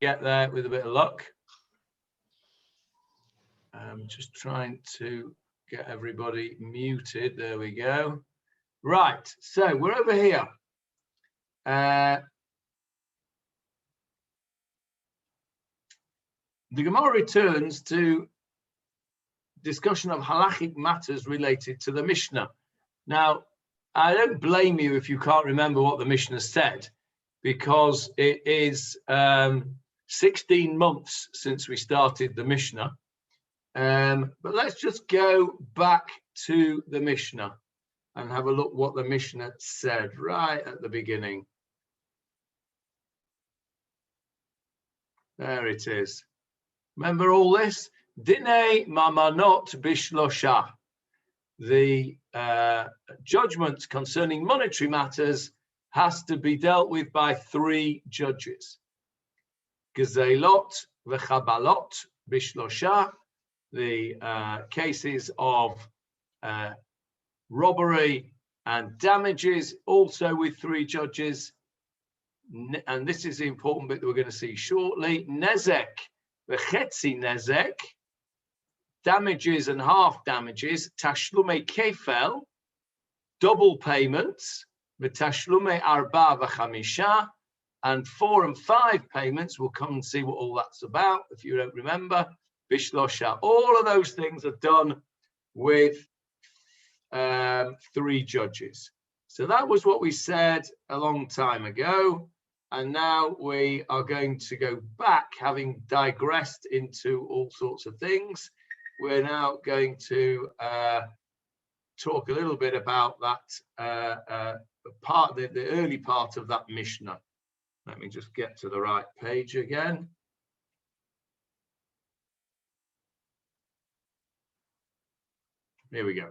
get there with a bit of luck. I'm just trying to get everybody muted. There we go. Right, so we're over here. The Gemara returns to discussion of halachic matters related to the Mishnah. Now, I don't blame you if you can't remember what the Mishnah said, because it is 16 months since we started the Mishnah. But let's just go back to the Mishnah and have a look what the Mishnah said right at the beginning. There it is. Remember all this? Dinei mamanot bishlosha. The judgment concerning monetary matters has to be dealt with by 3 judges. Gezelot v'chabalot bishlosha. The cases of robbery and damages also with 3 judges. And this is the important bit that we're going to see shortly. Nezek v'chetzi nezek. Damages and half damages, tashlume kefel, double payments, v'tashlume arba v'chamisha, and 4 and 5 payments. We'll come and see what all that's about if you don't remember. Bishlosha. All of those things are done with 3 judges. So that was what we said a long time ago. And now we are going to go back, having digressed into all sorts of things. We're now going to talk a little bit about that part, the early part of that Mishnah. Let me just get to the right page again. Here we go.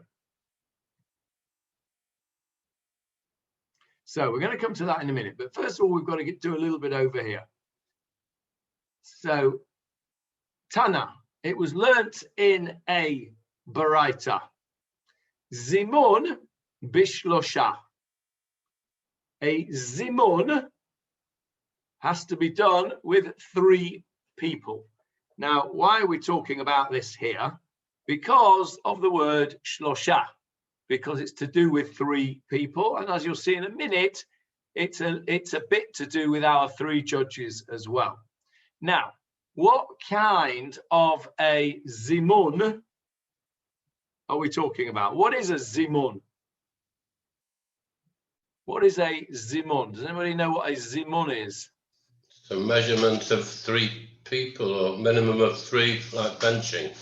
So we're going to come to that in a minute. But first of all, we've got to do a little bit over here. So, Tana. It was learnt in a baraita. Zimmun bishlosha. A zimun has to be done with 3 people. Now, why are we talking about this here? Because of the word shlosha, because it's to do with 3 people. And as you'll see in a minute, it's a bit to do with our 3 judges as well. Now, what kind of a zimun are we talking about? What is a zimun? What is a zimun? Does anybody know what a zimun is? A measurement of 3 people, or minimum of 3, like benching.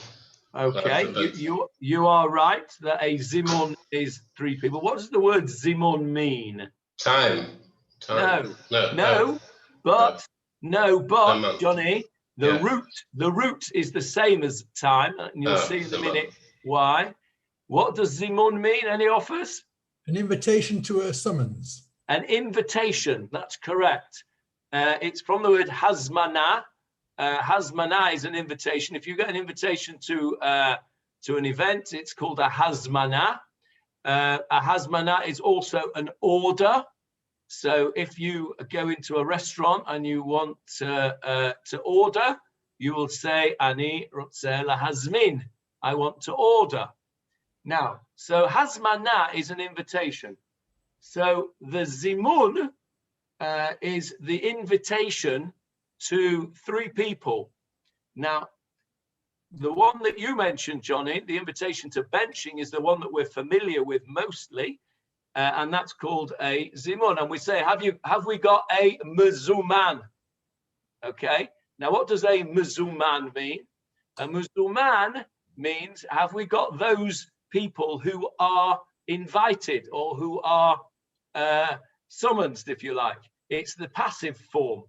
Okay, you are right that a zimun is 3 people. What does the word zimun mean? Time. No, but Johnny, the root is the same as time, and you'll see in a minute why. What does zimun mean? Any offers? An invitation to a summons. An invitation, that's correct. It's from the word hazmana. Hazmana is an invitation. If you get an invitation to an event, it's called a hazmana. A hazmana is also an order. So if you go into a restaurant and you want to order, you will say, Ani rotze lahazmin. I want to order. Now, so hazmana is an invitation. So the zimun is the invitation to 3 people. Now, the one that you mentioned, Johnny, the invitation to benching, is the one that we're familiar with mostly, and that's called a zimun. And we say, have we got a mezuman? Okay. Now, what does a mezuman mean? A mezuman means, have we got those people who are invited or who are summoned, if you like? It's the passive form.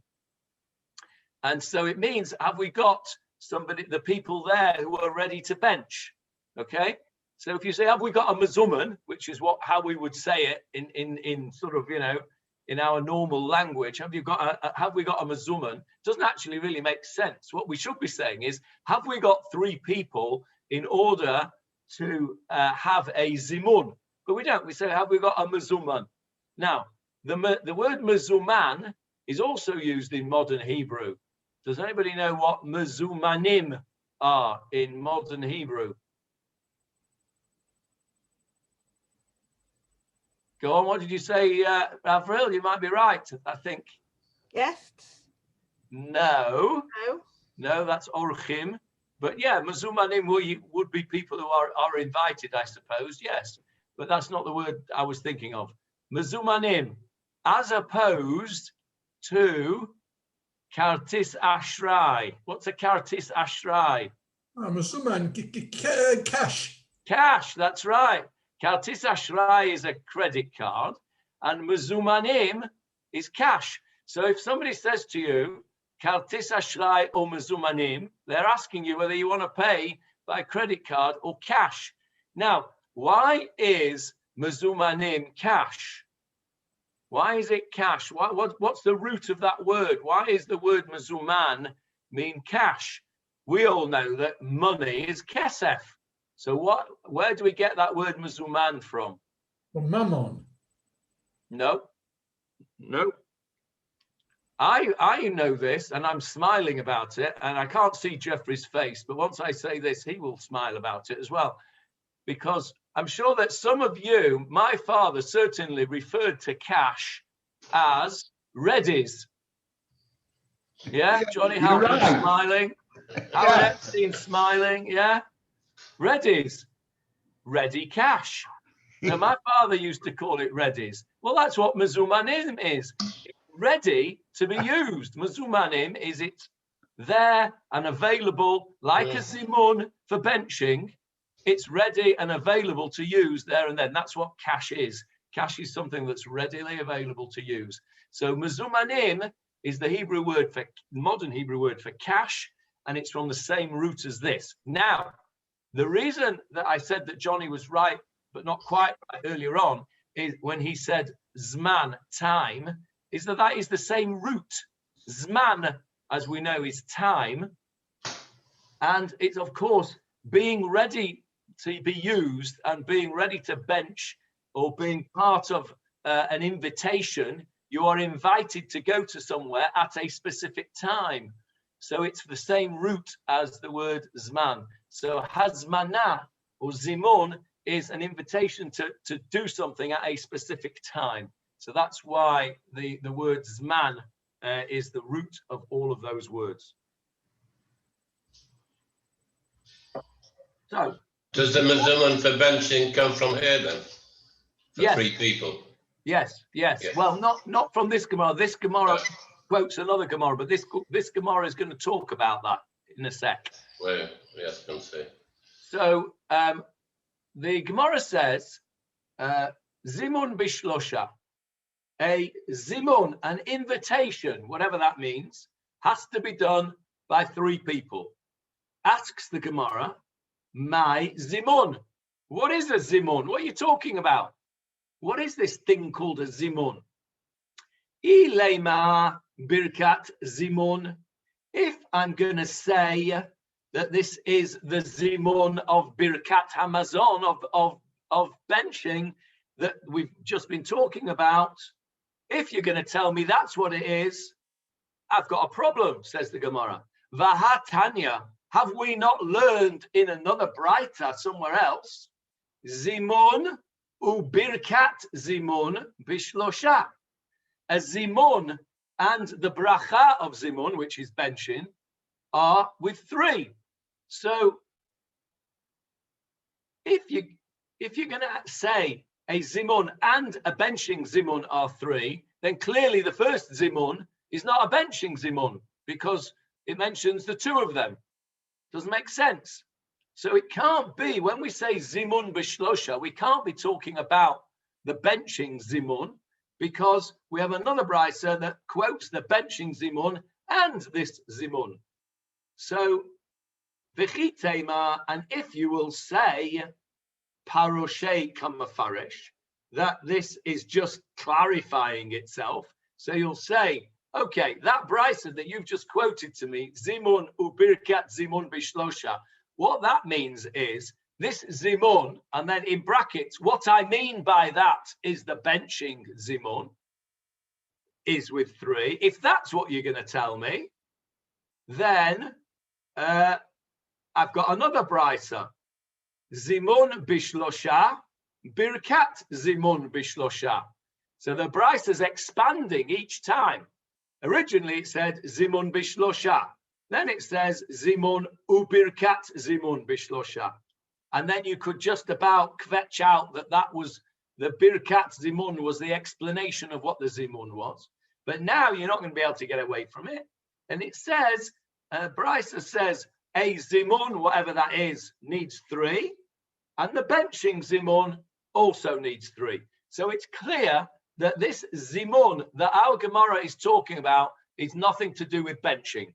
And so it means, have we got the people there who are ready to bench? Okay. So if you say, have we got a mezuman, which is how we would say it in sort of, in our normal language, have we got a mezuman? Doesn't actually really make sense. What we should be saying is, have we got 3 people in order to have a zimun? But we don't. We say, have we got a mezuman? Now, the word mezuman is also used in modern Hebrew. Does anybody know what mezumanim are in modern Hebrew? Go on, what did you say, Avril? You might be right, I think. Guests? No. No. No, that's orchim. But yeah, mezumanim would be people who are invited, I suppose, yes. But that's not the word I was thinking of. Mezumanim, as opposed to kartis ashrai. What's a kartis ashrai? Musulman, cash. Cash, that's right. Kartis ashrai is a credit card, and mezumanim is cash. So if somebody says to you, kartis ashrai or mezumanim, they're asking you whether you want to pay by credit card or cash. Now, why is mezumanim cash? Why is it cash? What's the root of that word? Why is the word mezuman mean cash? We all know that money is kesef. So where do we get that word mezuman from? Well, mammon. No. I know this, and I'm smiling about it, and I can't see Jeffrey's face, but once I say this, he will smile about it as well. Because I'm sure that some of you, my father certainly referred to cash as readies. Yeah, Johnny Howard right. smiling. Howard Epstein smiling, yeah. Readies, ready cash. Now, my father used to call it readies. Well, that's what mezumanim is. Ready to be used. Mezumanim is it there and available like a zimmun for benching. It's ready and available to use there and then. That's what cash is. Cash is something that's readily available to use. So mezumanim is the Hebrew word for modern Hebrew word for cash, and it's from the same root as this. Now, the reason that I said that Johnny was right, but not quite right earlier on, is when he said zman, time, is that is the same root. Zman, as we know, is time. And it's, of course, being ready to be used and being ready to bench or being part of an invitation. You are invited to go to somewhere at a specific time. So it's the same root as the word zman. So hazmana or zimun is an invitation to do something at a specific time. So that's why the word zman is the root of all of those words. So, does the mezuman for benching come from here then? For yes. 3 people? Yes. Well, not from this Gemarah. This Gemarah quotes another Gemarah, but this Gemarah is going to talk about that in a sec. Well, yes, can see. So the Gemarah says, Zimmun bishlosha, a zimun, an invitation, whatever that means, has to be done by 3 people. Asks the Gemarah, my zimun. What is a zimun? What are you talking about? What is this thing called a zimun? Ilema birkat zimun. If I'm going to say that this is the zimun of birkat hamazon, of benching that we've just been talking about, if you're going to tell me that's what it is, I've got a problem, says the Gemarah. Vahatanya, have we not learned in another Braita somewhere else? Zimun ubirkat zimun bishlosha. A zimun and the bracha of zimun, which is benching, are with 3. So if you're going to say a zimun and a benching zimun are 3, then clearly the first zimun is not a benching zimun because it mentions the 2 of them. Doesn't make sense. So it can't be, when we say zimun b'shlosha, we can't be talking about the benching zimun because we have another brisa that quotes the benching zimun and this zimun. So v'chitema, and if you will say paroshe kamafarish, that this is just clarifying itself. So you'll say, okay, that brisa that you've just quoted to me, zimun ubirkat zimun bishlosha, what that means is this zimun, and then in brackets, what I mean by that is the benching zimun is with 3. If that's what you're going to tell me, then I've got another brisa. Zimmun bishlosha, birkat zimmun bishlosha. So the brisa is expanding each time. Originally it said Zimmun bishlosha. Then it says Zimmun ubirkat Zimmun bishlosha. And then you could just about kvetch out that was the birkat Zimmun was the explanation of what the Zimmun was. But now you're not going to be able to get away from it. And it says, brisa says, a Zimmun, whatever that is, needs 3. And the benching Zimmun also needs 3. So it's clear that this Zimmun that our Gemarah is talking about is nothing to do with benching.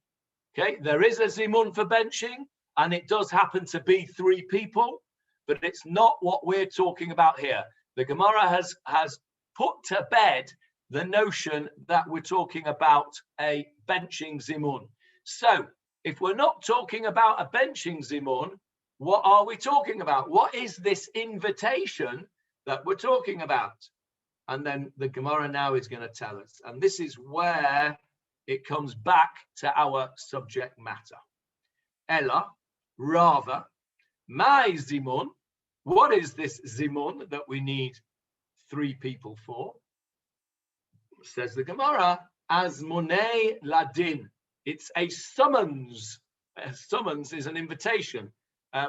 Okay, there is a Zimmun for benching, and it does happen to be 3 people, but it's not what we're talking about here. The Gemarah has put to bed the notion that we're talking about a benching Zimmun. So if we're not talking about a benching Zimmun, what are we talking about? What is this invitation that we're talking about? And then the Gemarah now is going to tell us. And this is where it comes back to our subject matter. Ella, rather, my Zimmun, what is this Zimmun that we need 3 people for? Says the Gemarah, Azmunei ladin. It's a summons. A summons is an invitation.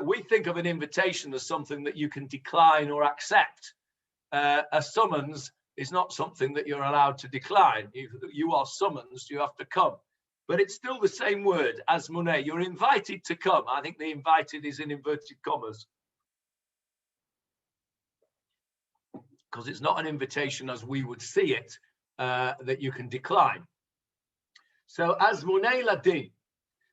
We think of an invitation as something that you can decline or accept. A summons is not something that you're allowed to decline. You are summoned, you have to come. But it's still the same word, Azmunei. You're invited to come. I think the invited is in inverted commas. Because it's not an invitation as we would see it, that you can decline. So Azmunei ladin.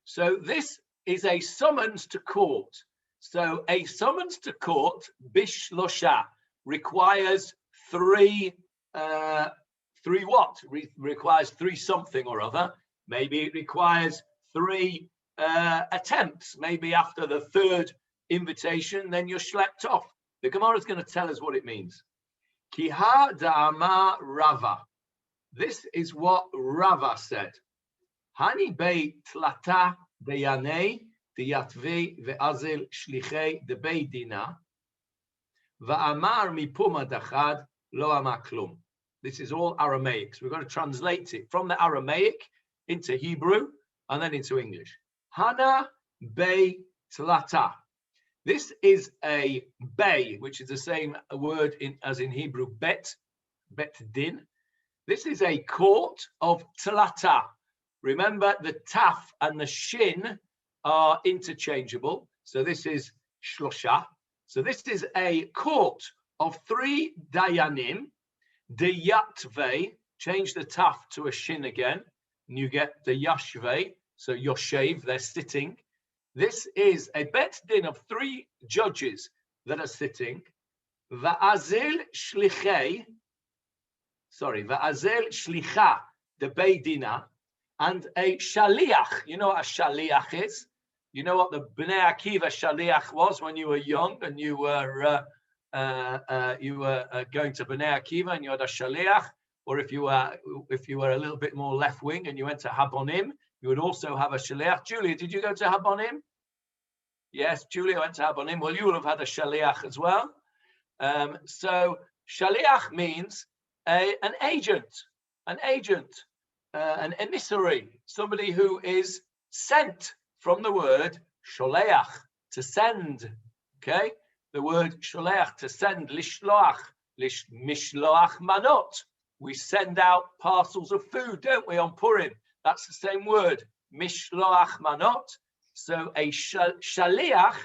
So this is a summons to court. So a summons to court, bishlosha, requires 3 what? Requires 3 something or other. Maybe it requires 3 attempts. Maybe after the 3rd invitation, then you're schlepped off. The Gemarah is going to tell us what it means. Kiha da'ama Rava. This is what Rava said. Hani bei tlata deyanei diyatve ve'azel shlichei debei dina va'amar mipuma dachad lo amar klum. This is all Aramaic. So we're going to translate it from the Aramaic into Hebrew and then into English. Hana bei tlata. This is a bay, which is the same word as in Hebrew, bet din. This is a court of tlata. Remember, the taf and the shin are interchangeable. So this is shlosha. So this is a court of 3 dayanim. Deyatve, change the taf to a shin again, and you get the yashve. So yoshev, they're sitting. This is a bet din of 3 judges that are sitting. Va'azel shlichei, va'azel shlicha, the beidina, and a shaliach. You know what a shaliach is? You know what the Bnei Akiva shaliach was when you were young and you were going to Bnei Akiva and you had a shaliach, or if you were a little bit more left wing and you went to Habonim, you would also have a shaliach. Julia, did you go to Habonim? Yes, Julia went to Habonim. Well, you would have had a shaliach as well. So shaliach means an agent, an emissary, somebody who is sent, from the word sholeach, to send. Okay, the word sholeach, to send, lishloach, mishloach manot. We send out parcels of food, don't we, on Purim? That's the same word, mishloach manot. So a shaliach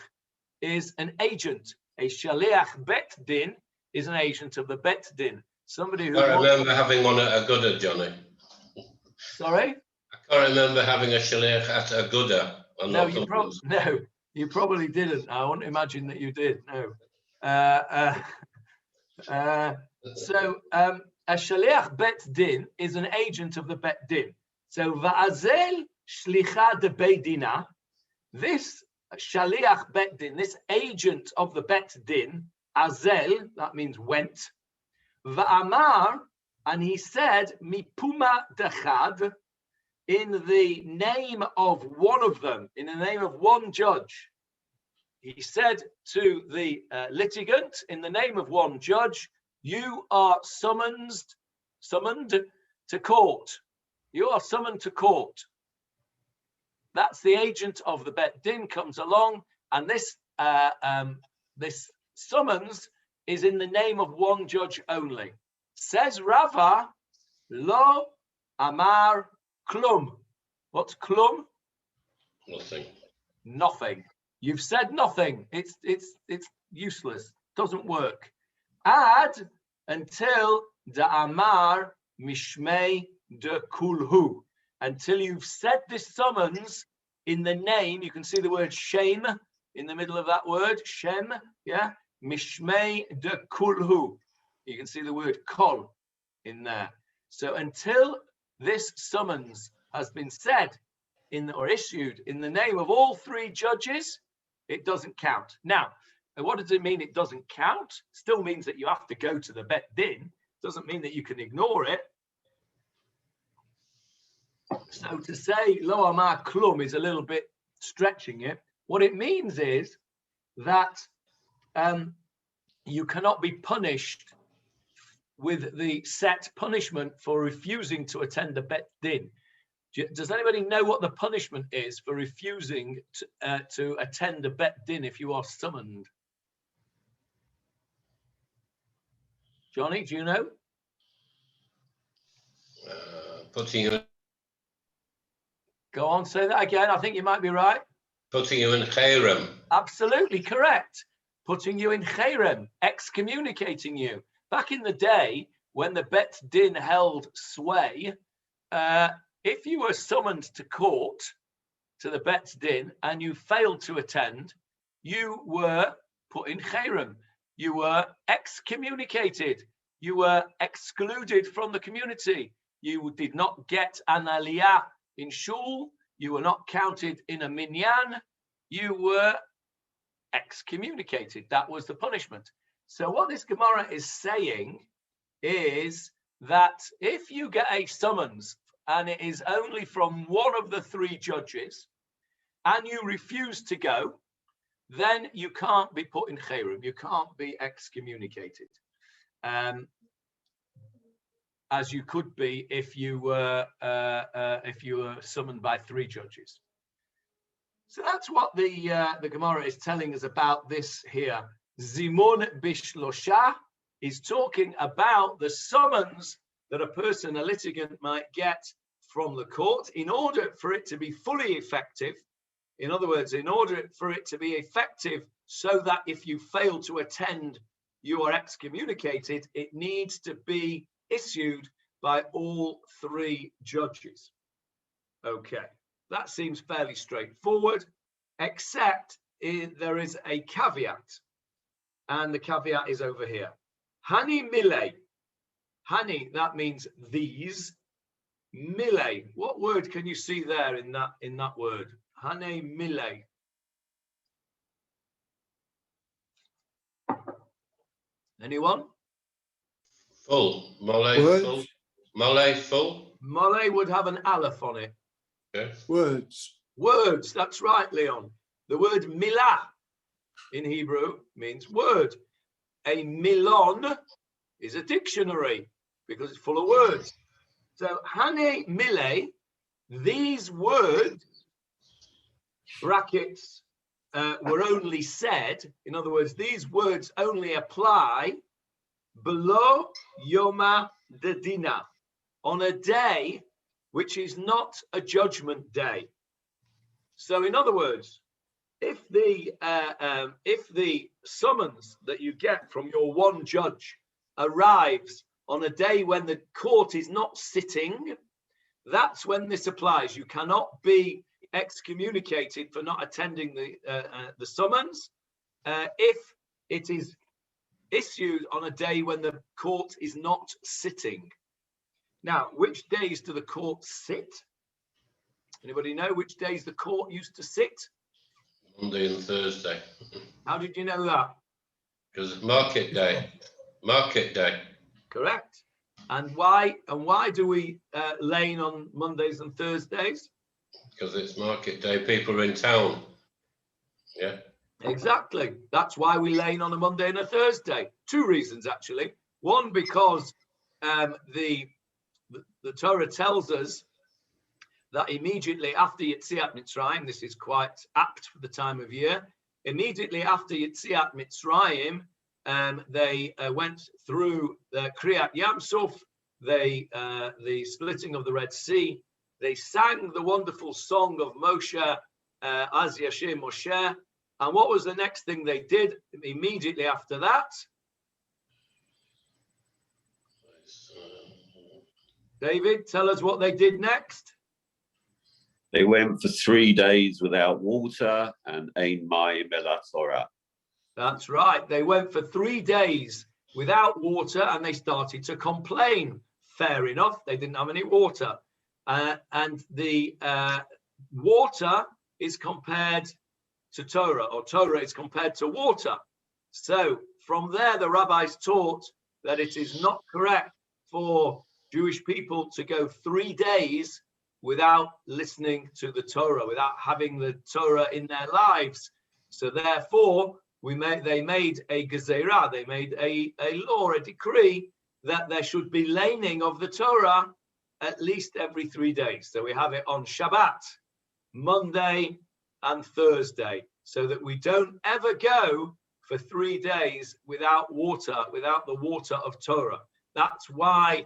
is an agent. A shaliach bet din is an agent of the bet din. Somebody who. I remember having one at Aguda, Johnny. Sorry? I can't remember having a shaliach at Aguda. No, you probably didn't. I wouldn't imagine that you did. No. So a shaliach bet din is an agent of the bet din. So va'azel shlicha de beidina. This shaliach bet din, this agent of the bet din, azel, that means went. Va'amar, and he said, mipuma dechad, in the name of one of them, in the name of one judge. He said to the litigant, in the name of one judge, you are summoned to court. You are summoned to court. That's the agent of the Bet Din comes along, and this summons is in the name of one judge only. Says Rava, lo amar klum. What's klum? Nothing. Nothing. You've said nothing. It's useless. Doesn't work. Add until the amar mishmei de kulhu. Until you've said this summons in the name. You can see the word shame in the middle of that word. Shem. Yeah. Mishmei de kulhu. You can see the word kol in there. So until this summons has been said in or issued in the name of all three judges, it doesn't count. Now, what does it mean it doesn't count? Still means that you have to go to the Bet Din. Doesn't mean that you can ignore it. So to say lo amar klum is a little bit stretching it. What it means is that you cannot be punished with the set punishment for refusing to attend the Bet Din. Does anybody know what the punishment is for refusing to attend a Bet Din if you are summoned? Johnny, do you know? Putting you. Go on, say that again. I think you might be right. Putting you in cherem. Absolutely correct. Putting you in cherem, excommunicating you. Back in the day, when the Bet Din held sway, if you were summoned to court, to the Bet Din, and you failed to attend, you were put in cherem. You were excommunicated. You were excluded from the community. You did not get an aliyah in shul. You were not counted in a minyan. You were excommunicated. That was the punishment. So what this Gemara is saying is that if you get a summons and it is only from one of the three judges and you refuse to go, then you can't be put in cherem. You can't be excommunicated, as you could be if you were summoned by three judges. So that's what the Gemara is telling us about this here. Zimmun bishlosha is talking about the summons that a person, a litigant, might get from the court in order for it to be fully effective. In other words, in order for it to be effective, so that if you fail to attend, you are excommunicated, it needs to be issued by all three judges. Okay, that seems fairly straightforward, except there is a caveat. And the caveat is over here. Hani mile. Hani, that means these. Mile. What word can you see there in that word? Hani mile. Anyone? Full. Mole full. Mole full. Mole would have an aleph on it. Okay. Words. Words. That's right, Leon. The word milah in Hebrew means word. A milon is a dictionary because it's full of words. So hane mile, these words, brackets, were only said. In other words, these words only apply below Yoma Dedina, on a day which is not a judgment day. So in other words, if the summons that you get from your one judge arrives on a day when the court is not sitting, that's when this applies. You cannot be excommunicated for not attending the summons if it is issued on a day when the court is not sitting. Now, which days do the courts sit? Anybody know which days the court used to sit? Monday and Thursday. How did you know that? Because it's market day. Market day. Correct. And why do we lane on Mondays and Thursdays? Because it's market day. People are in town. Yeah. Exactly. That's why we lane on a Monday and a Thursday. Two reasons, actually. One, because the Torah tells us that immediately after Yetziat Mitzrayim, this is quite apt for the time of year, immediately after Yetziat Mitzrayim, they went through the Kriyat Yam Suf, the splitting of the Red Sea. They sang the wonderful song of Moshe, Az Yashir Moshe. And what was the next thing they did immediately after that? David, tell us what they did next. They went for 3 days without water and ein mayim ela Torah. That's right. They went for 3 days without water and they started to complain. Fair enough. They didn't have any water. And the water is compared to Torah, or Torah is compared to water. So from there, the rabbis taught that it is not correct for Jewish people to go 3 days without listening to the Torah, without having the Torah in their lives. So therefore, they made a gezerah, they made a law, a decree that there should be laning of the Torah at least every 3 days. So we have it on Shabbat, Monday, and Thursday, so that we don't ever go for 3 days without water, without the water of Torah. That's why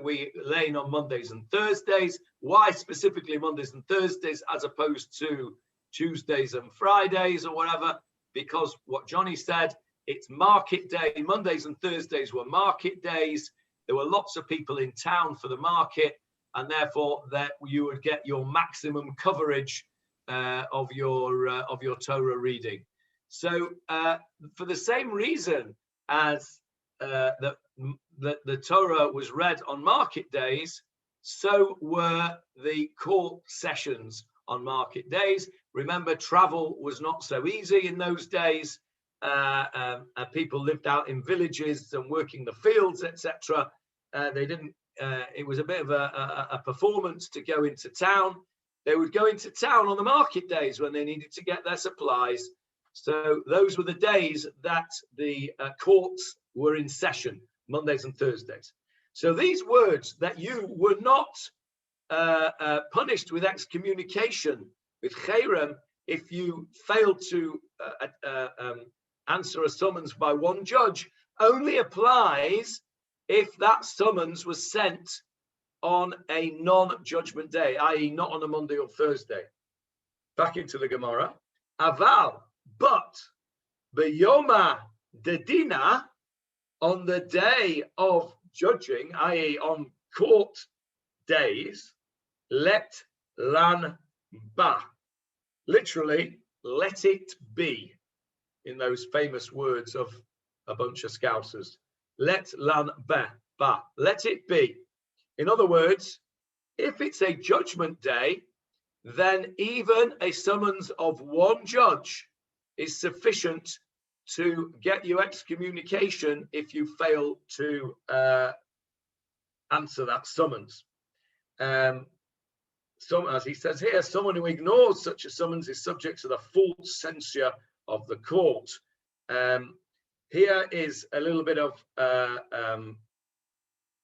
we lane on Mondays and Thursdays. Why specifically Mondays and Thursdays as opposed to Tuesdays and Fridays or whatever? Because what Johnny said, it's market day. Mondays and Thursdays were market days. There were lots of people in town for the market, and therefore that you would get your maximum coverage of your Torah reading. So for the same reason as the Torah was read on market days, so were the court sessions on market days. Remember, travel was not so easy in those days. People lived out in villages and working the fields, etc. They didn't. It was a bit of a performance to go into town. They would go into town on the market days when they needed to get their supplies. So those were the days that the courts were in session, Mondays and Thursdays. So these words that you were not punished with excommunication, with cherem, if you failed to answer a summons by one judge, only applies if that summons was sent on a non-judgment day, i.e. not on a Monday or Thursday. Back into the Gemara. Aval, but beyoma dedina, on the day of judging, i.e. on court days, let lan ba, literally, let it be, in those famous words of a bunch of Scousers. Let lan ba, let it be. In other words, if it's a judgment day, then even a summons of one judge is sufficient to get you excommunication if you fail to answer that summons. As he says here, someone who ignores such a summons is subject to the full censure of the court. Here is a little bit of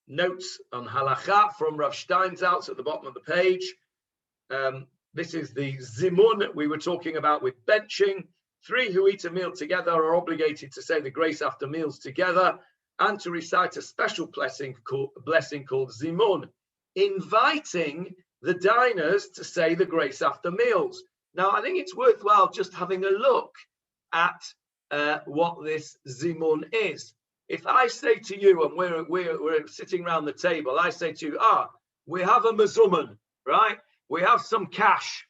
notes on halacha from Rav Steinsaltz at the bottom of the page. This is the Zimmun we were talking about with benching. 3 who eat a meal together are obligated to say the grace after meals together and to recite a special blessing called Zimmun, inviting the diners to say the grace after meals. Now, I think it's worthwhile just having a look at what this Zimmun is. If I say to you, and we're sitting around the table, I say to you, we have a mezumman, right? We have some cash.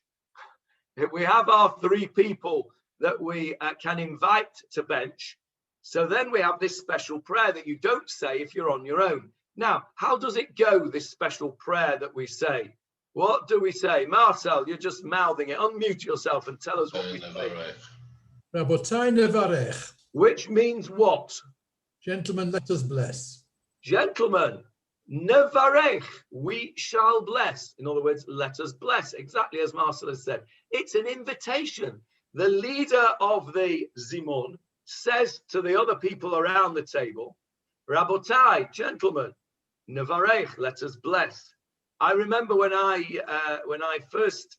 We have our 3 people that we can invite to bench. So then we have this special prayer that you don't say if you're on your own. Now, how does it go, this special prayer that we say? What do we say? Marcel, you're just mouthing it. Unmute yourself and tell us what we say. Rabotai nevarech. Which means what? Gentlemen, let us bless. Gentlemen, Nevarech, we shall bless. In other words, let us bless, exactly as Marcel has said. It's an invitation. The leader of the Zimmun says to the other people around the table, Rabotai, gentlemen, Nevarech, let us bless. I remember when I first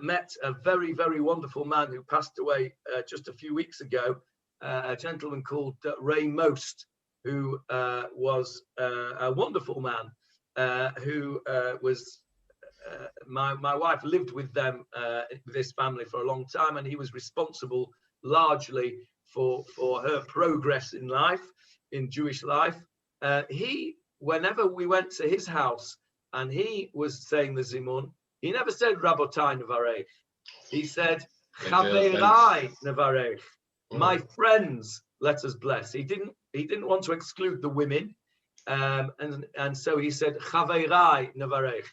met a very, very wonderful man who passed away just a few weeks ago, a gentleman called Ray Most, who was a wonderful man, who was, my wife lived with them, this family for a long time, and he was responsible largely for her progress in life, in Jewish life. Whenever we went to his house and he was saying the Zimmun, he never said Rabotai Nevarech. He said Chaveirai Nevarech. My friends, let us bless. He didn't want to exclude the women, and so he said Chaveirai Nevarech.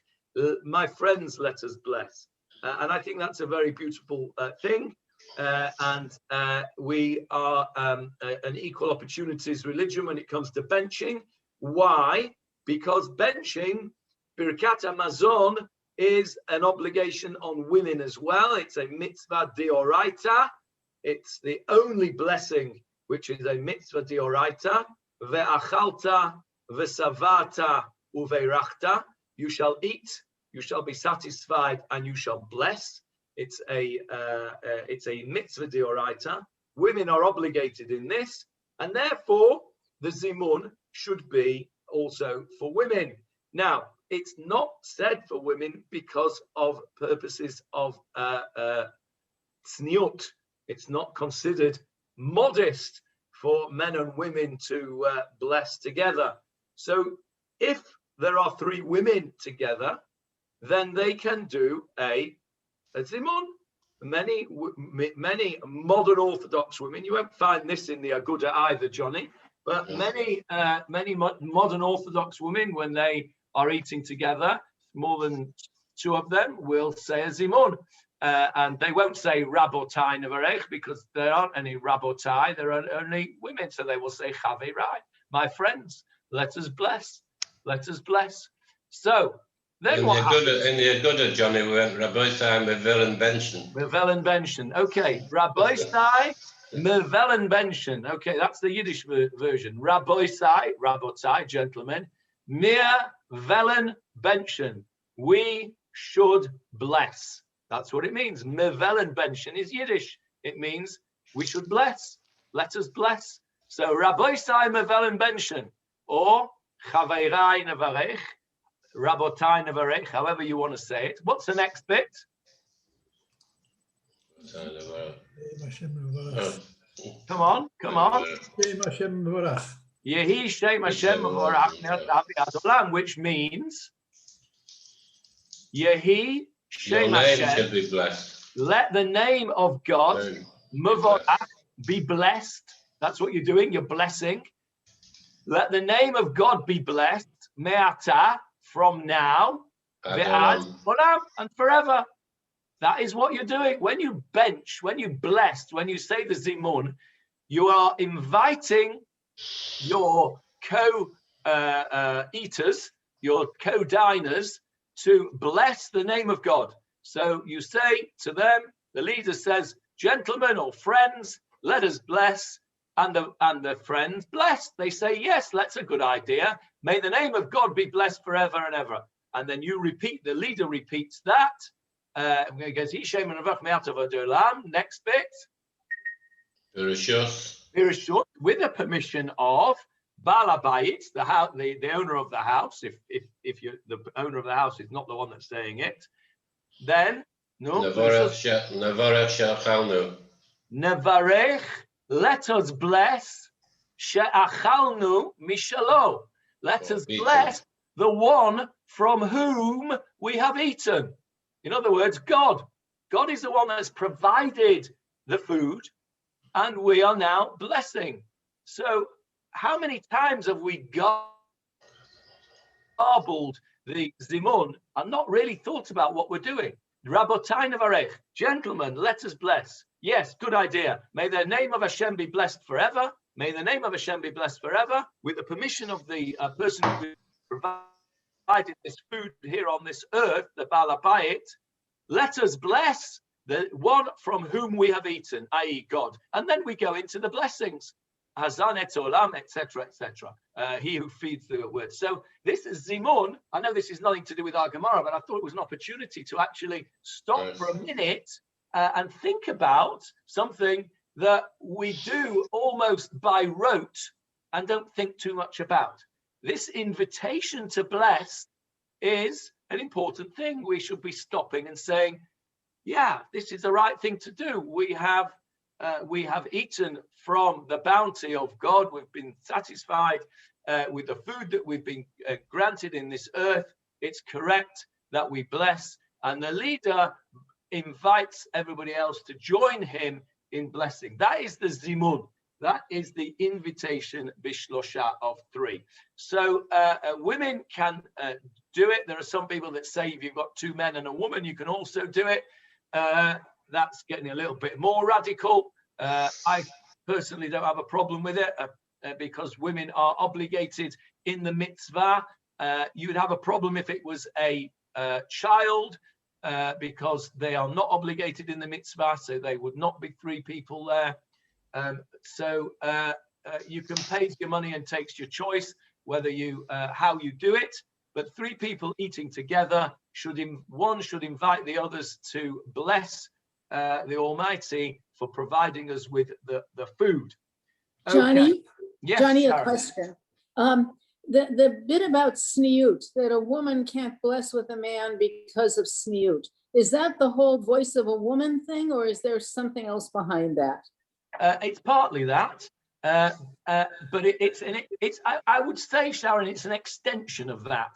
My friends, let us bless. And I think that's a very beautiful thing. And we are an equal opportunities religion when it comes to benching. Why? Because benching, Birkat HaMazon, is an obligation on women as well. It's a mitzvah deoraita. It's the only blessing which is a mitzvah deoraita. Ve'achalta ve'savata uveirachta. You shall eat, you shall be satisfied, and you shall bless. It's a mitzvah deoraita. Women are obligated in this, and therefore the Zimmun should be also for women. Now, it's not said for women because of purposes of tzniut. It's not considered modest for men and women to bless together. So if there are three women together, then they can do a Zimmun. Many modern Orthodox women, you won't find this in the Aguda either, Johnny, but many modern Orthodox women, when they are eating together, more than two of them will say a Zimmun. And they won't say Rabotai Nevarech because there aren't any Rabotai, there are only women. So they will say Chaveirai, my friends, let us bless, let us bless. So then what happens? In the Aguda, Johnny, we went Rabotai Mevelen Benchen. Mevelen Benchen. Okay, Rabotai Mevelen Benchen. Okay, that's the Yiddish version. Rabotai, gentlemen. Mir Velen Benchen. We should bless. That's what it means. Mevelen Benchen is Yiddish. It means we should bless. Let us bless. So Rabotai Mevelen Benchen, or Chaveirai Nevarech, Rabotai Nevarech, however you want to say it. What's the next bit? Come on. Yehi Shem Hashem Mevorach, which means Yehi Shem Hashem, be blessed. Let the name of God Mevorach be blessed. That's what you're doing. You're blessing. Let the name of God be blessed. Me'ata, from now, ve'ad, and forever. That is what you're doing. When you bench, when you blessed, when you say the Zimmun, you are inviting your co-eaters, your co-diners, to bless the name of God. So you say to them, the leader says, gentlemen or friends, let us bless. And the friends bless. They say, yes, that's a good idea. May the name of God be blessed forever and ever. And then you repeat, the leader repeats that. Next bit. With the permission of Baal Habayit, the owner of the house. If the owner of the house is not the one that's saying it, then Nevarech, let us bless she'achalnu mishalo. Let us bless the one from whom we have eaten. In other words, God. God is the one that's provided the food, and we are now blessing. So how many times have we garbled the Zimmun and not really thought about what we're doing? Rabotai Nevarech, gentlemen, let us bless. Yes, good idea. May the name of Hashem be blessed forever. May the name of Hashem be blessed forever. With the permission of the person who provided this food here on this earth, the Balabayit, let us bless the one from whom we have eaten, i.e. God. And then we go into the blessings. Hazan et olam, etc., etc. He who feeds the word. So this is Zimmun. I know this is nothing to do with our Gemarah, but I thought it was an opportunity to actually stop for a minute and think about something that we do almost by rote and don't think too much about. This invitation to bless is an important thing. We should be stopping and saying, yeah, this is the right thing to do. We have eaten from the bounty of God. We've been satisfied with the food that we've been granted in this earth. It's correct that we bless, and the leader invites everybody else to join him in blessing. That is the Zimmun. That is the invitation bishlosha of 3. So women can do it. There are some people that say if you've got 2 men and a woman, you can also do it. That's getting a little bit more radical. I personally don't have a problem with it because women are obligated in the mitzvah. You would have a problem if it was a child because they are not obligated in the mitzvah, so they would not be 3 people there. You can pay your money and takes your choice whether you how you do it. But 3 people eating together one should invite the others to bless the Almighty for providing us with the food. Okay. Johnny, yes, Johnny, Sharon. a question. The bit about sniut, that a woman can't bless with a man because of sniut, is that the whole voice of a woman thing, or is there something else behind that? It's partly that, but I would say, Sharon, it's an extension of that,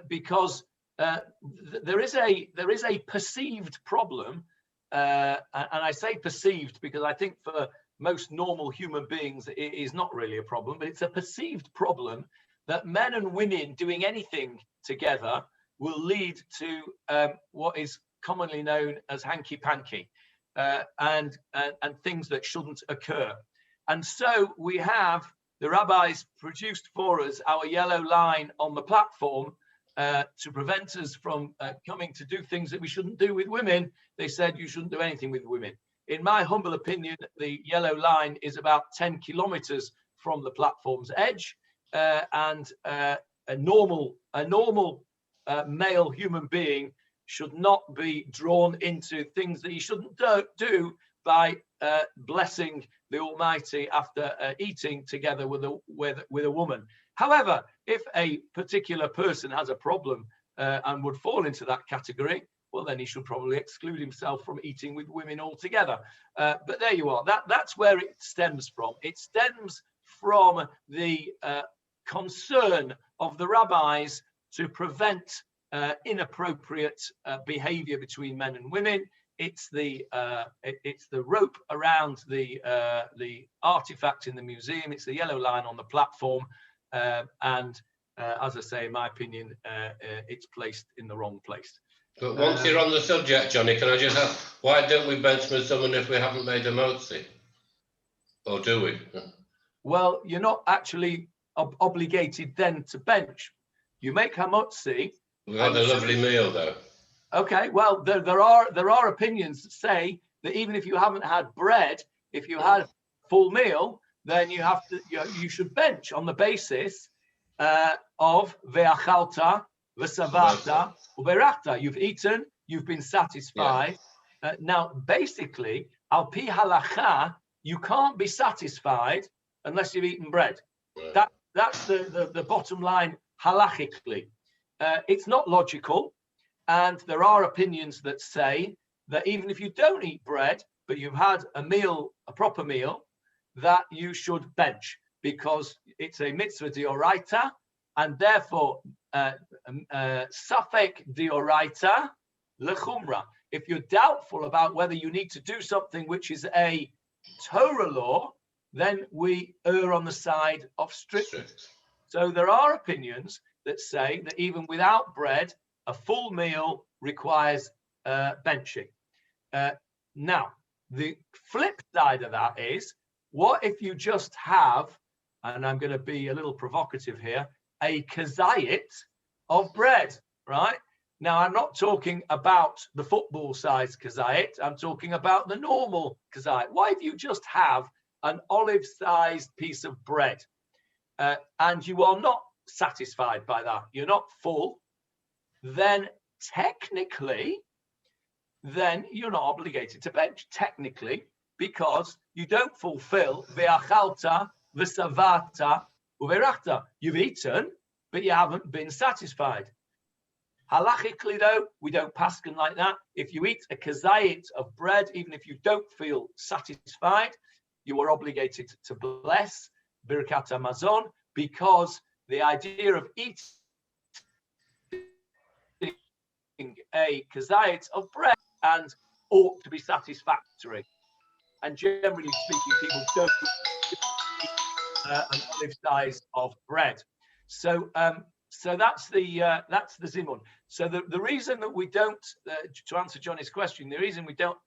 because there is a perceived problem, and I say perceived because I think for most normal human beings it is not really a problem, but it's a perceived problem that men and women doing anything together will lead to what is commonly known as hanky-panky. And things that shouldn't occur. And so we have the rabbis produced for us our yellow line on the platform to prevent us from coming to do things that we shouldn't do with women. They said you shouldn't do anything with women. In my humble opinion, the yellow line is about 10 kilometers from the platform's edge, and a normal male human being should not be drawn into things that he shouldn't do by blessing the Almighty after eating together with a woman. However, if a particular person has a problem and would fall into that category, well, then he should probably exclude himself from eating with women altogether. But there you are. That's where it stems from. It stems from the concern of the rabbis to prevent inappropriate behavior between men and women. It's the rope around the artifact in the museum. It's the yellow line on the platform, and as I say, in my opinion, it's placed in the wrong place. But once you're on the subject, Johnny, can I just ask, why don't we bench with someone if we haven't made a motzi? Or do we? Well, you're not actually obligated then to bench. You make hamotzi. We've had a lovely meal, though. Okay, well, there are opinions that say that even if you haven't had bread, if you had full meal, then you should bench on the basis of ve'achalta, v'savata, uberachta. You've eaten, you've been satisfied. Yeah. Now, basically, al pi halacha, you can't be satisfied unless you've eaten bread. Right. That's the bottom line halachically. It's not logical, and there are opinions that say that even if you don't eat bread, but you've had a proper meal, that you should bench because it's a mitzvah d'oraita, and therefore safek d'oraita lechumra. If you're doubtful about whether you need to do something which is a Torah law, then we err on the side of strictness. So there are opinions that say that even without bread, a full meal requires benching. Now, the flip side of that is, what if you just have, and I'm going to be a little provocative here, a kazayit of bread, right? Now, I'm not talking about the football size kazayit. I'm talking about the normal kazayit. Why if you just have an olive-sized piece of bread and you are not satisfied by that, you're not full, then technically, then you're not obligated to bench, technically, because you don't fulfill ve'achalta v'savata uverachta. You've eaten, but you haven't been satisfied. Halachically, though, we don't paskin like that. If you eat a kazayit of bread, even if you don't feel satisfied, you are obligated to bless birkat hamazon, because the idea of eating a kazayit of bread and ought to be satisfactory. And generally speaking, people don't eat an olive size of bread. So that's the Zimmun. So the reason that we don't, to answer Johnny's question, the reason we don't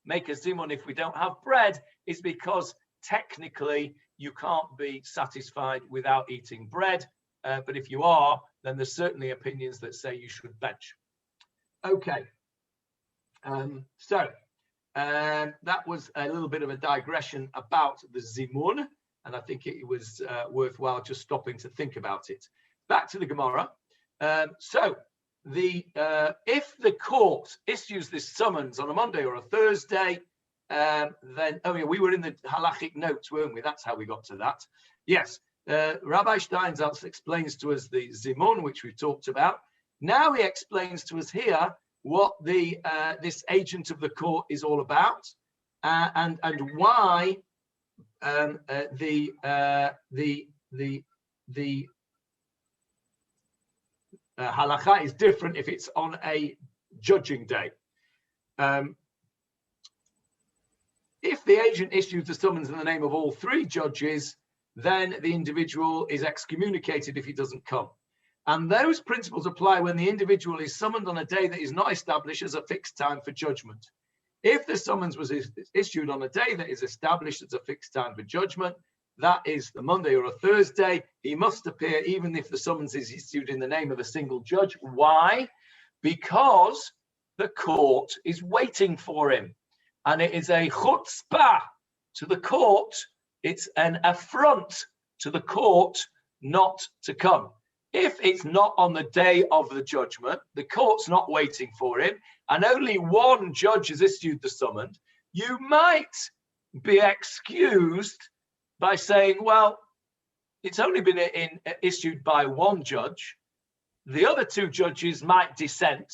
make a Zimmun if we don't have bread is because technically you can't be satisfied without eating bread. But if you are, then there's certainly opinions that say you should bench. Okay. That was a little bit of a digression about the Zimmun, and I think it was worthwhile just stopping to think about it. Back to the Gemarah. If the court issues this summons on a Monday or a Thursday, then we were in the halachic notes, weren't we? That's how we got to that. Yes, Rabbi Steinsaltz explains to us the Zimmun, which we've talked about. Now he explains to us here what this agent of the court is all about, and why the halakha is different if it's on a judging day. If the agent issues the summons in the name of all three judges, then the individual is excommunicated if he doesn't come. And those principles apply when the individual is summoned on a day that is not established as a fixed time for judgment. If the summons was issued on a day that is established as a fixed time for judgment, that is the Monday or a Thursday, he must appear even if the summons is issued in the name of a single judge. Why? Because the court is waiting for him. And it is a chutzpah to the court. It's an affront to the court not to come. If it's not on the day of the judgment, the court's not waiting for him, and only one judge has issued the summons, you might be excused by saying, well, it's only been issued by one judge. The other two judges might dissent.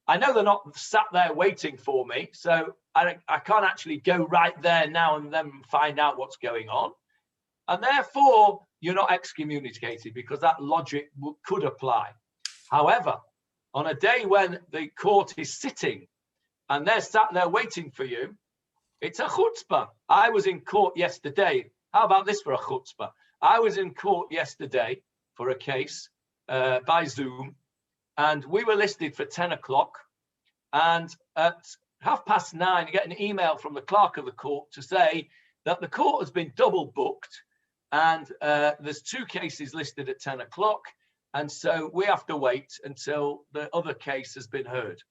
I know they're not sat there waiting for me, so I can't actually go right there now and then find out what's going on. And therefore, you're not excommunicated because that logic could apply. However, on a day when the court is sitting and they're sat there waiting for you, it's a chutzpah. I was in court yesterday. How about this for a chutzpah? I was in court yesterday for a case by Zoom, and we were listed for 10 o'clock. And at 9:30, you get an email from the clerk of the court to say that the court has been double booked. And there's two cases listed at 10 o'clock. And so we have to wait until the other case has been heard.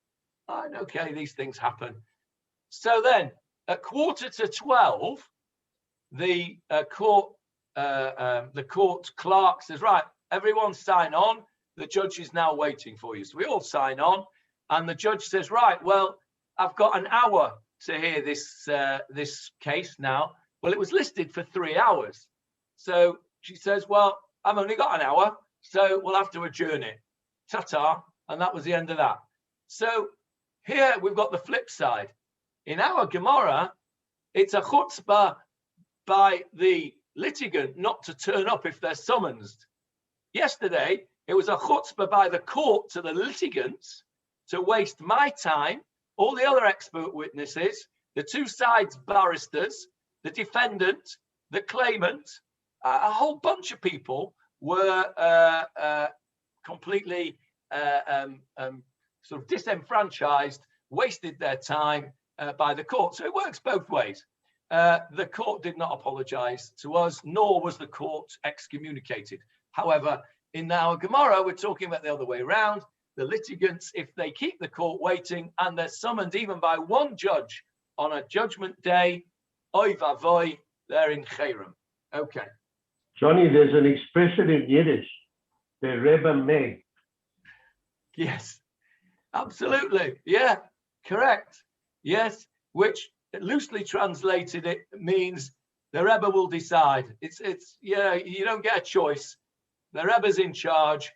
And okay, these things happen. So then at 11:45, the court clerk says, right, everyone sign on. The judge is now waiting for you. So we all sign on. And the judge says, right, well, I've got an hour to hear this case now. Well, it was listed for 3 hours. So she says, well, I've only got an hour, so we'll have to adjourn it. Ta-ta. And that was the end of that. So here we've got the flip side. In our Gemarah, it's a chutzpah by the litigant not to turn up if they're summoned. Yesterday, it was a chutzpah by the court to the litigants to waste my time, all the other expert witnesses, the two sides barristers, the defendant, the claimant, a whole bunch of people were completely sort of disenfranchised, wasted their time by the court. So it works both ways. The court did not apologize to us, nor was the court excommunicated. However, in our Gemarah, we're talking about the other way around. The litigants, if they keep the court waiting and they're summoned even by one judge on a judgment day, oy vavoy, they're in Cherem. Okay. Johnny, there's an expression in Yiddish, the Rebbe may. Yes, absolutely. Yeah, correct. Yes, which loosely translated it means the Rebbe will decide. It's yeah, you don't get a choice. The Rebbe's in charge,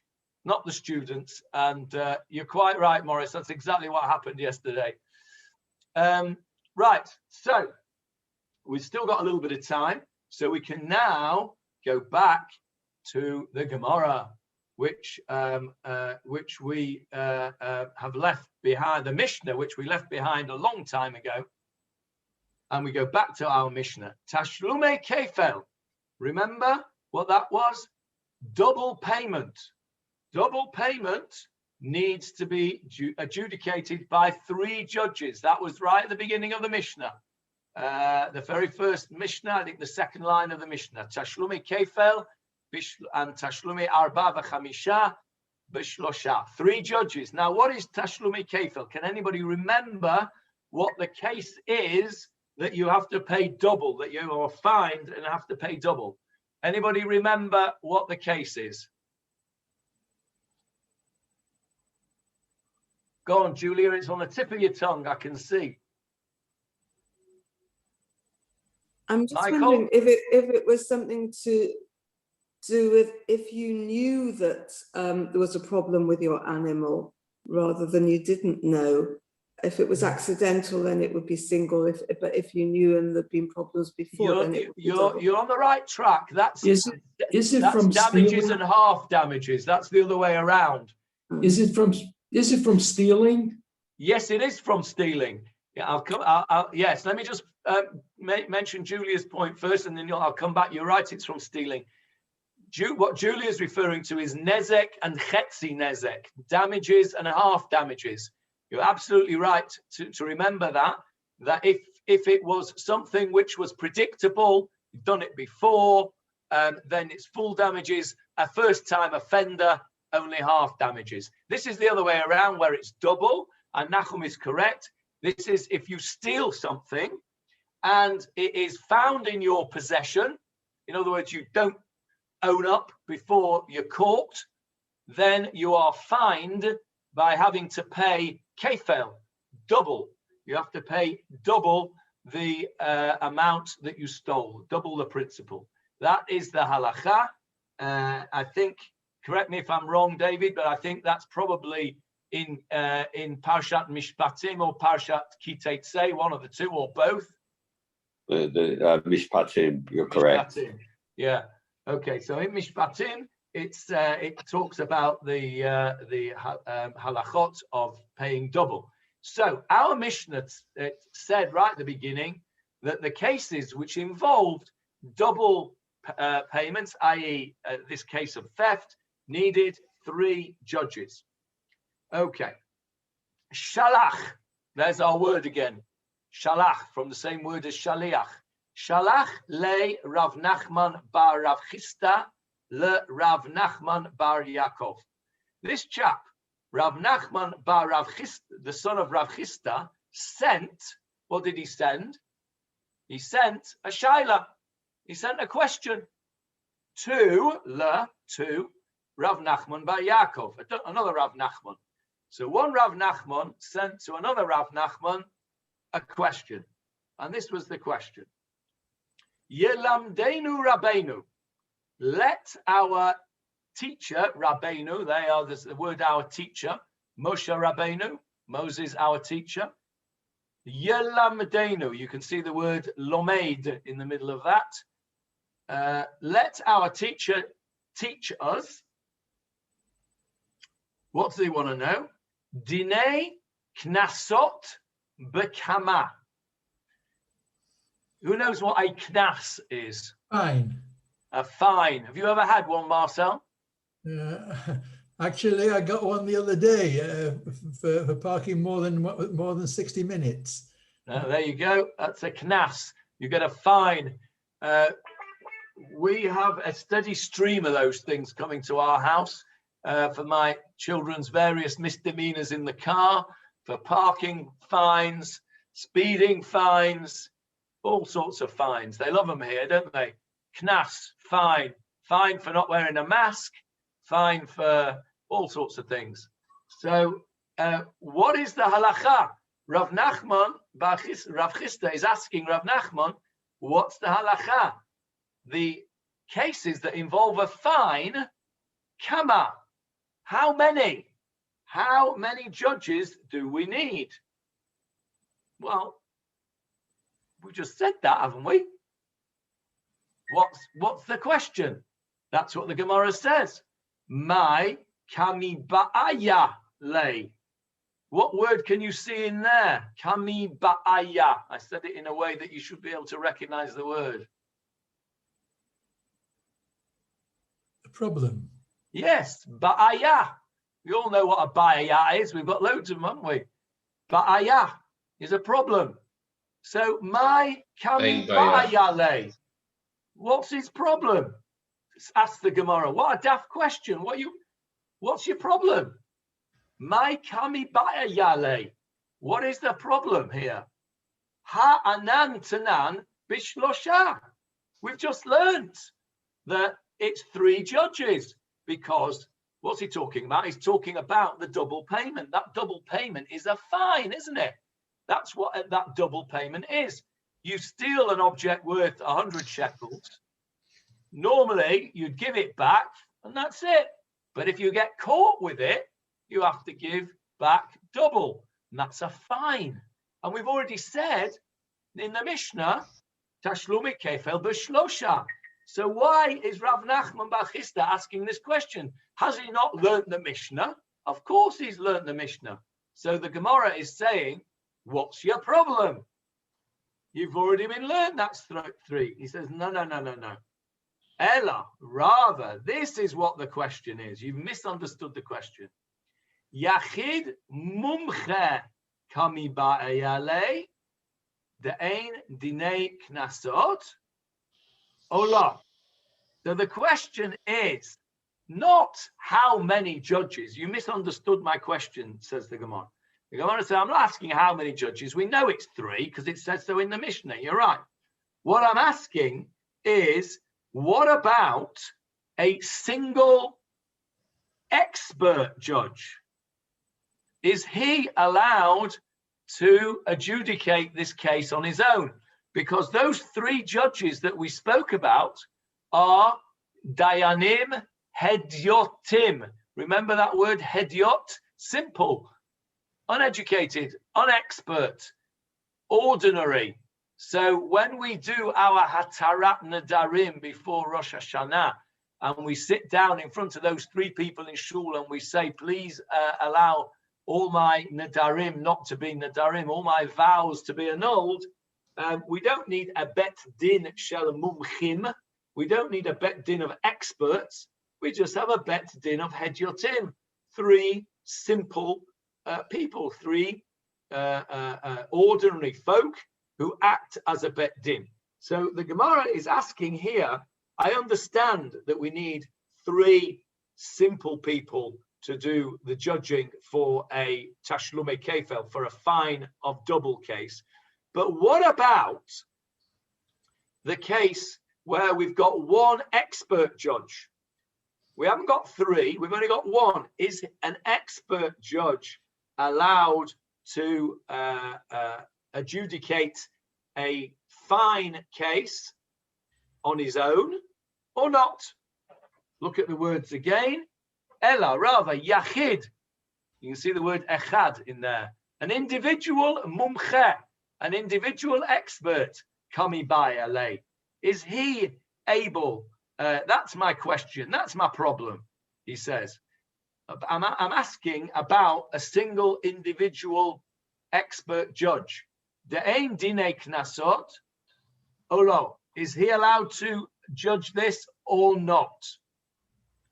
not the students. And you're quite right, Morris. That's exactly what happened yesterday. Right, so we've still got a little bit of time, so we can now go back to the Gemarah, which we have left behind, the Mishnah, which we left behind a long time ago. And we go back to our Mishnah. Tashlume kefel. Remember what that was? Double payment. Double payment needs to be adjudicated by 3 judges. That was right at the beginning of the Mishnah. The very first Mishnah, I think the second line of the Mishnah. Tashlume kefel and tashlume arba v'chamisha b'shlosha. 3 judges. Now, what is tashlume kefel? Can anybody remember what the case is that you have to pay double, that you are fined and have to pay double? Anybody remember what the case is? Go on, Julia, it's on the tip of your tongue, I can see. I'm just Michael? wondering if it was something to do with if you knew that there was a problem with your animal rather than you didn't know. If it was accidental, then it would be single. But if you knew and there'd been problems before, then it would be double. You're on the right track. Is it that's from damages stealing? and half damages. That's the other way around. Is it from stealing? Yes, it is from stealing. Yeah, I'll come. Yes, let me just mention Julia's point first, and then I'll come back. You're right. It's from stealing. What Julia is referring to is nezek and chetzi nezek, damages and half damages. You're absolutely right to remember that if it was something which was predictable, you've done it before, then it's full damages. A first-time offender, only half damages. This is the other way around where it's double, and Nachum is correct. This is if you steal something and it is found in your possession, in other words, you don't own up before you're caught, then you are fined by having to pay kefel, double. You have to pay double the amount that you stole, double the principal. That is the halacha. I think, correct me if I'm wrong, David, but I think that's probably in Parshat Mishpatim or Parshat Kiteitzei, one of the two or both. Mishpatim, you're correct. Mishpatim. Yeah. Okay. So in Mishpatim, it talks about the halachot of paying double. So our Mishnah said right at the beginning that the cases which involved double payments, i.e. This case of theft, needed 3 judges. Okay. Shalach, there's our word again. Shalach, from the same word as shaliach. Shalach le Rav Nachman bar Rav Chisda le Rav Nachman bar Yaakov. This chap, Rav Nachman bar Rav Chisda, the son of Rav Chisda, sent, what did he send? He sent a shaila. He sent a question to Rav Nachman bar Yaakov, another Rav Nachman. So one Rav Nachman sent to another Rav Nachman a question. And this was the question. Yelamdeinu Rabbeinu. Let our teacher, Rabbeinu, they are the word our teacher, Moshe Rabbeinu, Moses our teacher. Yelamdeinu, you can see the word lomeid in the middle of that. Let our teacher teach us. What do they want to know? Dinei knasot bekama. Who knows what a knas is? Fine. A fine. Have you ever had one, Marcel? Actually, I got one the other day for parking more than 60 minutes. There you go. That's a knas. You get a fine. we have a steady stream of those things coming to our house for my children's various misdemeanors in the car, for parking fines, speeding fines, all sorts of fines. They love them here, don't they? Knas, fine. Fine for not wearing a mask, fine for all sorts of things. So what is the halacha? Rav Nachman, Rav Chisda is asking Rav Nachman, what's the halacha? The cases that involve a fine, kama, how many? How many judges do we need? Well, we just said that, haven't we? What's the question? That's what the Gemarah says. My kami ba'aya lay. What word can you see in there? Kami ba'aya. I said it in a way that you should be able to recognize the word. A problem. Yes, ba'aya. We all know what a ba'aya is. We've got loads of them, haven't we? Ba'aya is a problem. So my kami ba'aya lay. What's his problem? Ask the Gemarah. What a daft question. What's your problem? My kami ba'aya lay. What is the problem here? Ha anan tanan bishlosha. We've just learned that it's 3 judges, because what's he talking about? He's talking about the double payment. That double payment is a fine, isn't it? That's what that double payment is. You steal an object worth 100 shekels. Normally, you'd give it back and that's it. But if you get caught with it, you have to give back double. And that's a fine. And we've already said in the Mishnah, Tashlumi kefel b'shlosha. So why is Rav Nachman bar Chisda asking this question? Has he not learnt the Mishnah? Of course he's learnt the Mishnah. So the Gemarah is saying, what's your problem? You've already been learned that's 3. He says, no. Ella, rather, this is what the question is. You've misunderstood the question. Yachid mumche kami ba'ayale de'ein dinei knasot ola. So the question is not how many judges. You misunderstood my question, says the Gemarah. The Gemarah says, I'm not asking how many judges. We know it's 3 because it says so in the Mishnah. You're right. What I'm asking is, what about a single expert judge? Is he allowed to adjudicate this case on his own? Because those 3 judges that we spoke about are Dayanim Hedyotim. Remember that word Hedyot? Simple, uneducated, unexpert, ordinary. So when we do our Hatarat Nadarim before Rosh Hashanah, and we sit down in front of those 3 people in shul and we say, please allow all my Nadarim not to be Nadarim, all my vows to be annulled, we don't need a Bet Din Shel Mumchim. We don't need a Bet Din of experts. We just have a Bet Din of Hedyotim. 3 simple people, 3 ordinary folk who act as a Bet Din. So the Gemarah is asking here, I understand that we need 3 simple people to do the judging for a Tashlume Kefel, for a fine of double case. But what about the case where we've got 1 expert judge? We haven't got 3, we've only got 1. Is an expert judge allowed to adjudicate a fine case on his own or not? Look at the words again. Ella, rather, yachid. You can see the word echad in there. An individual mumche, an individual expert, kami ba'alei. Is he able? That's my question. That's my problem, he says. I'm asking about a single individual expert judge. De'ein dinei knasot olo. Is he allowed to judge this or not?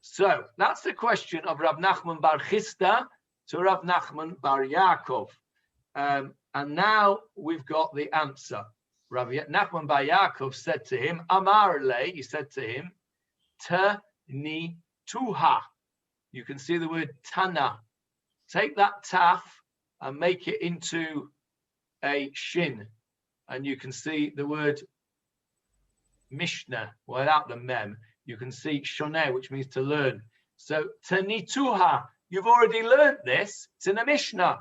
So that's the question of Rav Nachman bar Chisda to Rav Nachman bar Yaakov. And now we've got the answer. Rav Nachman bar Yaakov said to him, Amar le, he said to him, Tani tuha. You can see the word tana. Take that taf and make it into a shin. And you can see the word Mishnah without the mem. You can see shoneh, which means to learn. So tanituha, you've already learned this. It's in a Mishnah.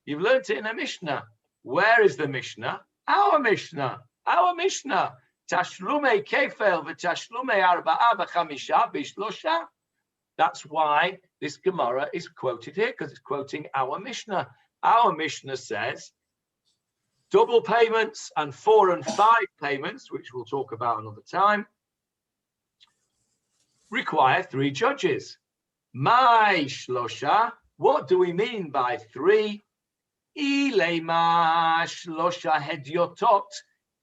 You've learned it in a Mishnah. Where is the Mishnah? Our Mishnah. Our Mishnah. Tashlume kefel v'tashlume arba'a v'chamisha b'shlosha. That's why this Gemara is quoted here, because it's quoting our Mishnah. Our Mishnah says double payments and 4 and 5 payments, which we'll talk about another time, require 3 judges. My shlosha, what do we mean by 3? Ilema shlosha hedyotot.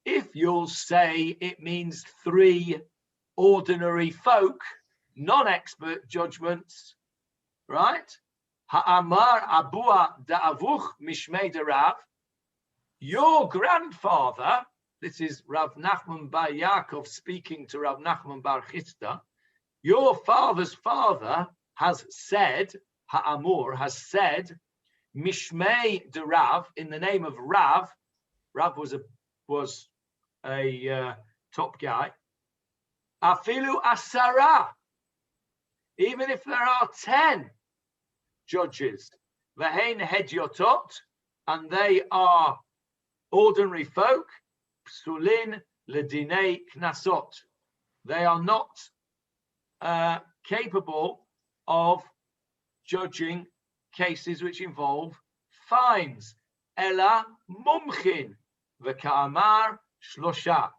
If you'll say it means 3 ordinary folk, non-expert judgments, right? Ha'amar abua da'avuch mishmei derav. Your grandfather, this is Rav Nachman bar Yaakov speaking to Rav Nachman bar Chisda, your father's father has said, Ha'amur has said, Mishmei de Rav, in the name of Rav. Rav was a top guy. Afilu asara, even if there are 10 judges, Vehein hedyotot, and they are ordinary folk, psulin ledinei knasot. They are not capable of judging cases which involve fines. Ela mumchin v'ka'amar shlosha.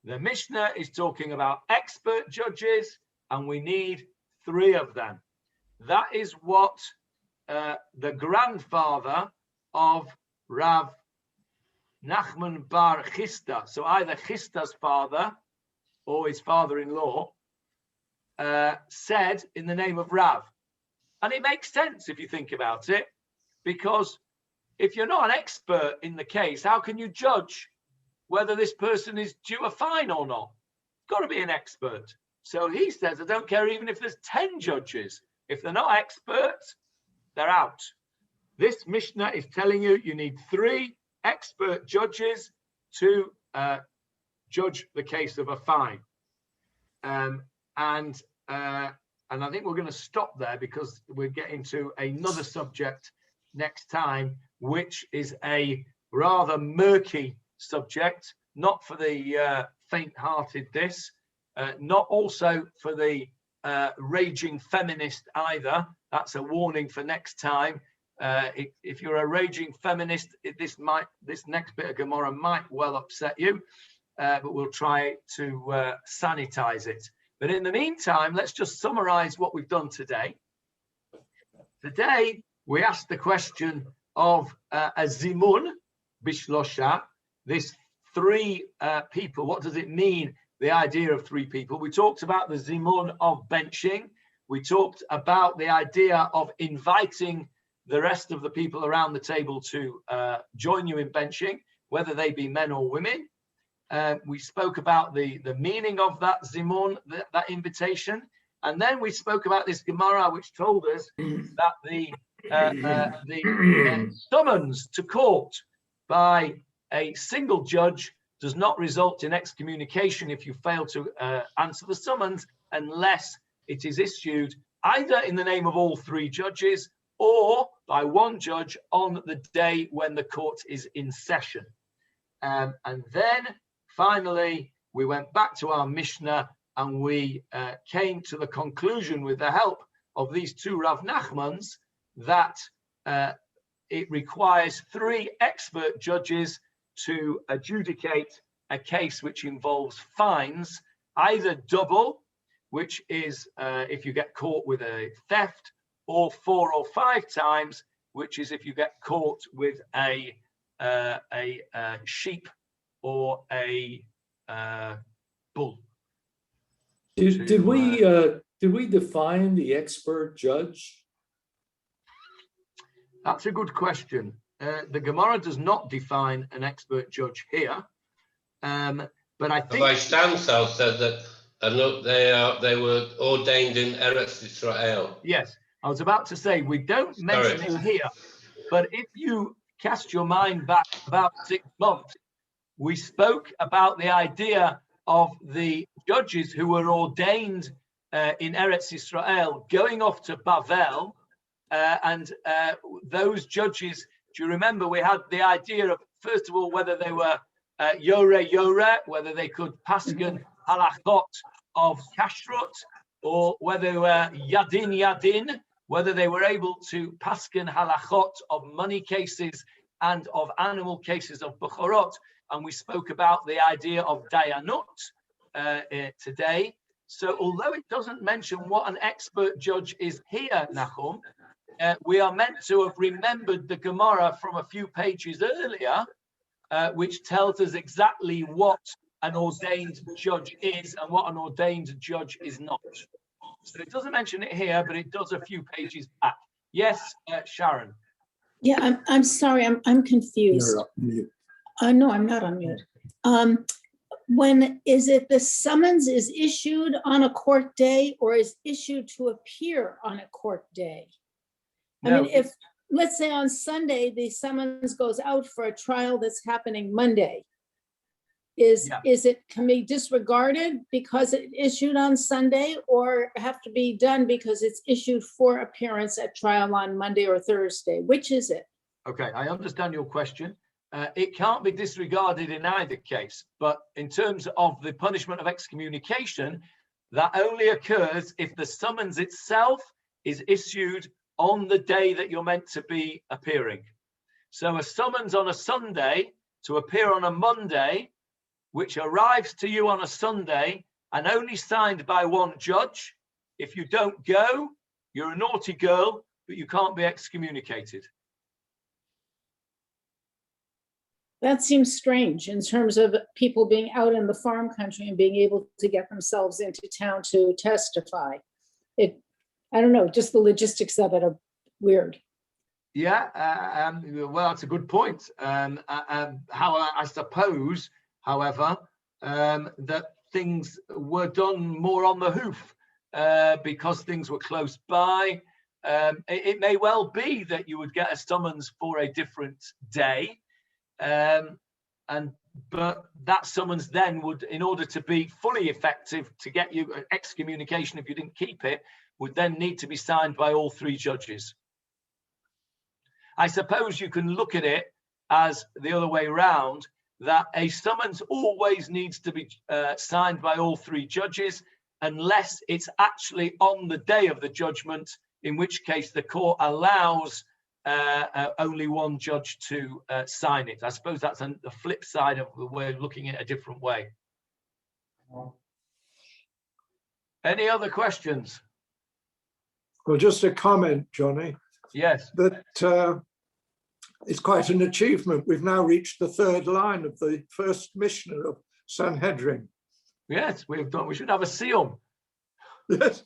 The Mishnah is talking about expert judges, and we need 3 of them. That is what the grandfather of Rav Nachman bar Chisda, so either Chisda's father or his father-in-law, said in the name of Rav. And it makes sense if you think about it, because if you're not an expert in the case, how can you judge whether this person is due a fine or not? Got to be an expert. So he says, I don't care even if there's 10 judges. If they're not experts, they're out. This Mishnah is telling you you need 3 expert judges to judge the case of a fine. And I think we're going to stop there, because we're getting to another subject next time, which is a rather murky subject, not for the faint-hearted not also for the raging feminist either. That's a warning for next time. If you're a raging feminist, this next bit of Gemara might well upset you, but we'll try to sanitize it. But in the meantime, let's just summarize what we've done today. Today, we asked the question of a Zimmun bishlosha, this 3 people. What does it mean, the idea of 3 people? We talked about the Zimmun of benching. We talked about the idea of inviting the rest of the people around the table to join you in benching, whether they be men or women. We spoke about the meaning of that Zimmun, that invitation. And then we spoke about this Gemarah, which told us that the summons to court by a single judge does not result in excommunication if you fail to answer the summons, unless it is issued either in the name of all 3 judges or by 1 judge on the day when the court is in session. And then finally, we went back to our Mishnah, and we came to the conclusion, with the help of these 2 Rav Nachmans, that it requires 3 expert judges to adjudicate a case which involves fines, either double, which is if you get caught with a theft, or 4 or 5 times, which is if you get caught with a sheep or a bull. Did we define the expert judge? That's a good question. The Gemara does not define an expert judge here. But I think Rabbi Stansel said that they were ordained in Eretz Israel. yes, I was about to say we don't mention it here, but if you cast your mind back about 6 months, we spoke about the idea of the judges who were ordained in Eretz Israel going off to Bavel, and those judges, do you remember we had the idea of, first of all, whether they were Yore, whether they could paskin halachot of kashrut, or whether they were Yadin, whether they were able to paskin halachot of money cases and of animal cases of bechorot. And we spoke about the idea of dayanut today. So although it doesn't mention what an expert judge is here, Nachum, we are meant to have remembered the Gemara from a few pages earlier, which tells us exactly what an ordained judge is and what an ordained judge is not. So it doesn't mention it here, but it does a few pages back. Yes, Sharon. Yeah, I'm sorry, I'm confused. You're up mute. No, I'm not on mute. When is it the summons is issued on a court day or is issued to appear on a court day? No. I mean, if, let's say on Sunday, the summons goes out for a trial that's happening Monday, is it can be disregarded because it issued on Sunday, or have to be done because it's issued for appearance at trial on Monday or Thursday? Which is it? Okay, I understand your question. It can't be disregarded in either case, but in terms of the punishment of excommunication, that only occurs if the summons itself is issued on the day that you're meant to be appearing. So a summons on a Sunday to appear on a Monday, which arrives to you on a Sunday and only signed by one judge, if you don't go, you're a naughty girl, but you can't be excommunicated. That seems strange in terms of people being out in the farm country and being able to get themselves into town to testify. I don't know, just the logistics of it are weird. Yeah, well, that's a good point. I suppose, however, that things were done more on the hoof because things were close by. It may well be that you would get a summons for a different day. But that summons then would, in order to be fully effective to get you excommunication if you didn't keep it, would then need to be signed by all three judges. I suppose you can look at it as the other way around, that a summons always needs to be signed by all three judges unless it's actually on the day of the judgment, in which case the court allows only one judge to sign it. I suppose that's the flip side of the way of looking at it a different way. Any other questions? Well, just a comment, Johnny. Yes. That it's quite an achievement. We've now reached the third line of the first Mishnah of Sanhedrin. Yes, we've done. We should have a seal. Yes,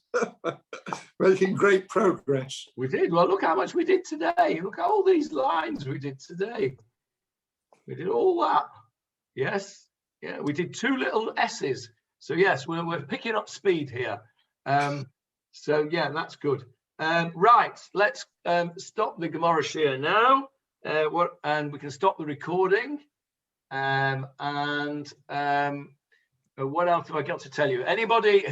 making great progress. We did. Well, look how much we did today. Look at all these lines we did today. We did all that. Yes. Yeah, we did 2 little S's. So yes, we're picking up speed here. So yeah, that's good. Right, let's stop the Gemarah Shir now. And we can stop the recording. What else have I got to tell you? Anybody